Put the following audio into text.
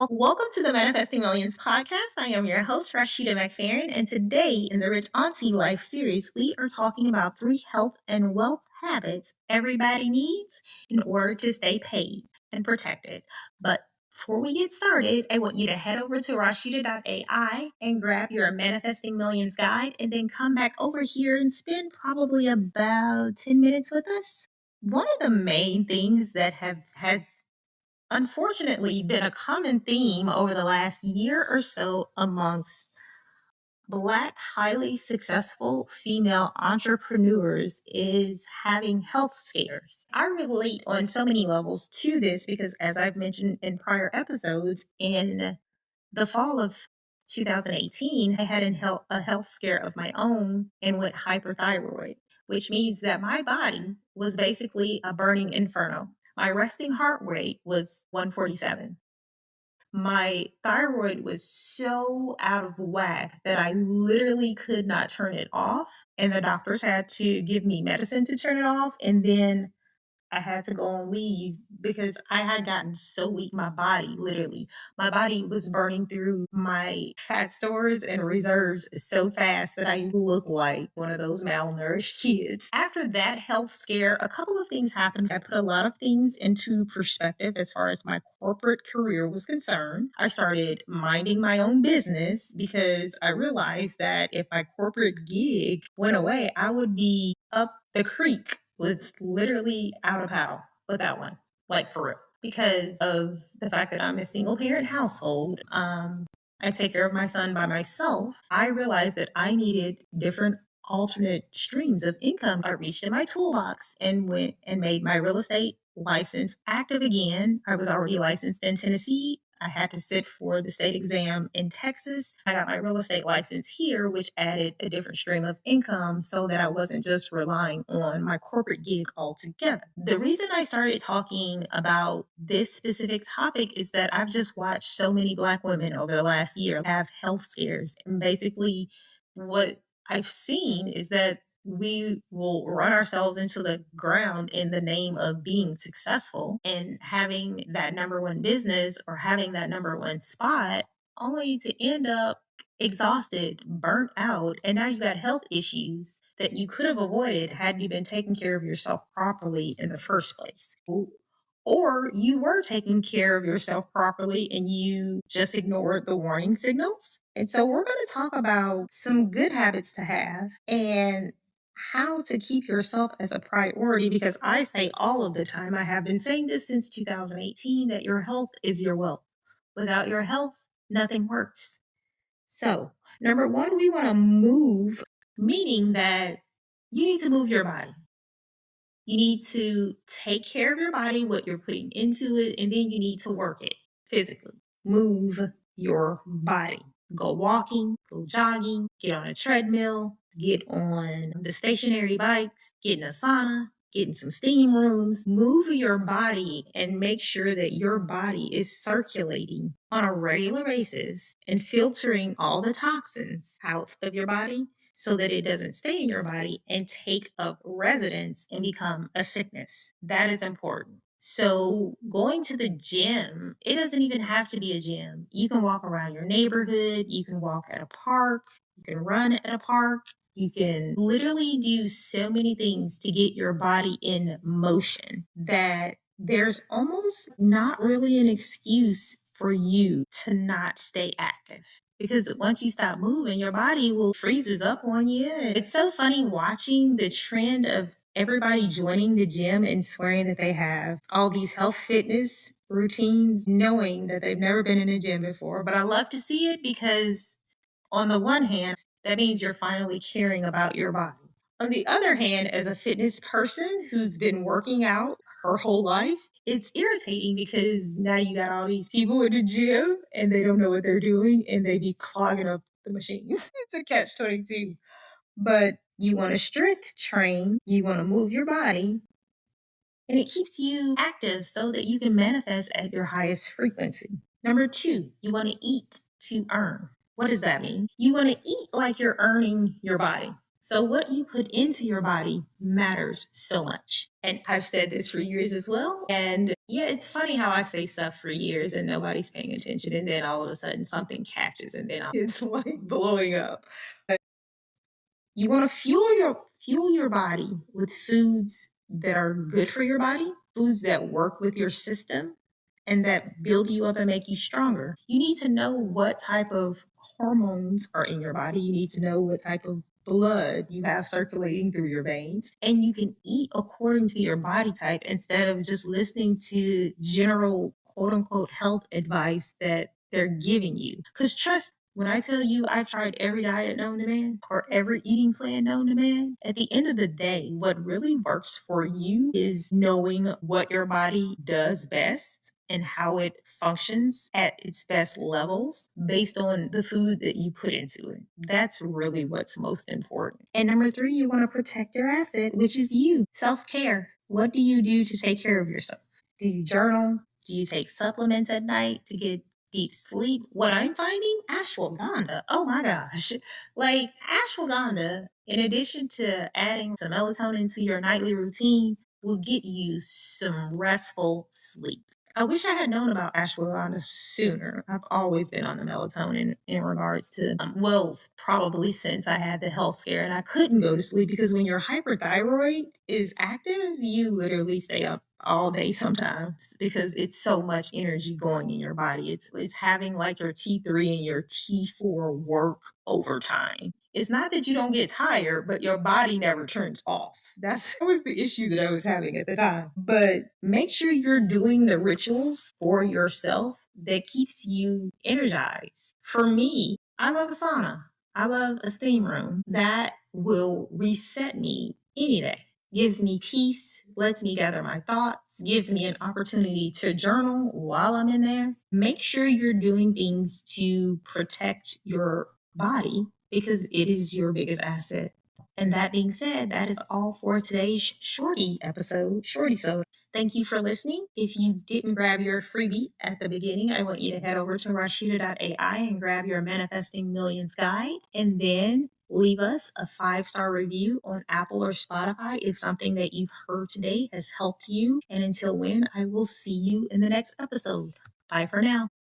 Welcome to the Manifesting Millions podcast. I am your host, Rashida McFerren, and today in the Rich Auntie Life series, we are talking about 3 health and wealth habits everybody needs in order to stay paid and protected. But before we get started, I want you to head over to Rashida.ai and grab your Manifesting Millions guide and then come back over here and spend probably about 10 minutes with us. One of the main things that has unfortunately been a common theme over the last year or so amongst Black, highly successful female entrepreneurs is having health scares. I relate on so many levels to this because, as I've mentioned in prior episodes, in the fall of 2018, I had a health scare of my own and went hyperthyroid, which means that my body was basically a burning inferno. My resting heart rate was 147. My thyroid was so out of whack that I literally could not turn it off. And the doctors had to give me medicine to turn it off. And then I had to go on leave because I had gotten so weak. My body was burning through my fat stores and reserves so fast that I looked like one of those malnourished kids. After that health scare, a couple of things happened. I put a lot of things into perspective as far as my corporate career was concerned. I started minding my own business because I realized that if my corporate gig went away, I would be up the creek with literally out of paddle with that one, like for real. Because of the fact that I'm a single parent household, I take care of my son by myself. I realized that I needed different alternate streams of income. I reached in my toolbox and went and made my real estate license active again. I was already licensed in Tennessee. I had to sit for the state exam in Texas. I got my real estate license here, which added a different stream of income so that I wasn't just relying on my corporate gig altogether. The reason I started talking about this specific topic is that I've just watched so many Black women over the last year have health scares. And basically, what I've seen is that we will run ourselves into the ground in the name of being successful and having that number one business or having that number one spot, only to end up exhausted, burnt out, and now you got health issues that you could have avoided had you been taking care of yourself properly in the first place. Or you were taking care of yourself properly and you just ignored the warning signals. And so we're going to talk about some good habits to have and how to keep yourself as a priority, because I say all of the time, I have been saying this since 2018, that your health is your wealth. Without your health, nothing works. So, number one, we want to move, meaning that you need to move your body. You need to take care of your body, what you're putting into it, and then you need to work it physically. Move your body. Go walking, go jogging, get on a treadmill, get on the stationary bikes, get in a sauna, get in some steam rooms. Move your body and make sure that your body is circulating on a regular basis and filtering all the toxins out of your body so that it doesn't stay in your body and take up residence and become a sickness. That is important. So going to the gym, it doesn't even have to be a gym. You can walk around your neighborhood. You can walk at a park. You can run at a park. You can literally do so many things to get your body in motion that there's almost not really an excuse for you to not stay active. Because once you stop moving, your body will freezes up on you. It's so funny watching the trend of everybody joining the gym and swearing that they have all these health fitness routines, knowing that they've never been in a gym before. But I love to see it because on the one hand, that means you're finally caring about your body. On the other hand, as a fitness person who's been working out her whole life, it's irritating because now you got all these people in the gym and they don't know what they're doing and they be clogging up the machines. It's a catch-22. But you want to strength train, you want to move your body, and it keeps you active so that you can manifest at your highest frequency. Number 2, you want to eat to earn. What does that mean? You want to eat like you're earning your body. So, what you put into your body matters so much. And I've said this for years as well. And yeah, it's funny how I say stuff for years and nobody's paying attention. And then all of a sudden something catches and then it's like blowing up. You want to fuel your body with foods that are good for your body, foods that work with your system and that build you up and make you stronger. You need to know what type of hormones are in your body. You need to know what type of blood you have circulating through your veins. And you can eat according to your body type instead of just listening to general quote unquote health advice that they're giving you. Because trust when I tell you I've tried every diet known to man or every eating plan known to man, at the end of the day, what really works for you is knowing what your body does best and how it functions at its best levels based on the food that you put into it. That's really what's most important. And number three, you want to protect your asset, which is you. Self-care. What do you do to take care of yourself? Do you journal? Do you take supplements at night to get deep sleep? What I'm finding, ashwagandha. Oh my gosh. Like ashwagandha, in addition to adding some melatonin to your nightly routine, will get you some restful sleep. I wish I had known about ashwagandha sooner. I've always been on the melatonin in regards to, probably since I had the health scare and I couldn't go to sleep because when your hyperthyroid is active, you literally stay up all day sometimes because it's so much energy going in your body. It's having like your T3 and your T4 work overtime. It's not that you don't get tired, but your body never turns off. That was the issue that I was having at the time. But make sure you're doing the rituals for yourself that keeps you energized. For me, I love a sauna. I love a steam room. That will reset me any day. Gives me peace, lets me gather my thoughts, gives me an opportunity to journal while I'm in there. Make sure you're doing things to protect your body because it is your biggest asset. And that being said, that is all for today's shorty episode, shorty so. Thank you for listening. If you didn't grab your freebie at the beginning, I want you to head over to Rashida.ai and grab your Manifesting Millions guide and then leave us a 5-star review on Apple or Spotify if something that you've heard today has helped you. And until when, I will see you in the next episode. Bye for now.